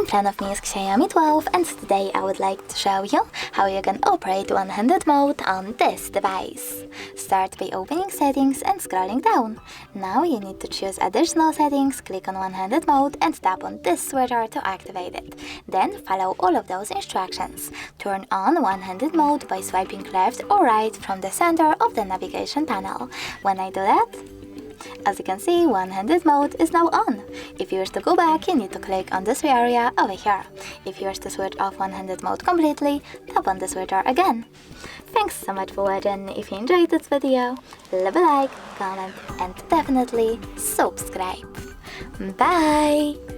In front of me is Xiaomi 12 and today I would like to show you how you can operate one-handed mode on this device. Start by opening settings and scrolling down. Now you need to choose additional settings, click on one-handed mode and tap on this switcher to activate it. Then follow all of those instructions. Turn on one-handed mode by swiping left or right from the center of the navigation panel. When I do that, as you can see, one-handed mode is now on. If you wish to go back, you need to click on this area over here. If you wish to switch off one-handed mode completely, tap on the switcher again. Thanks so much for watching. If you enjoyed this video, leave a like, comment and definitely subscribe. Bye!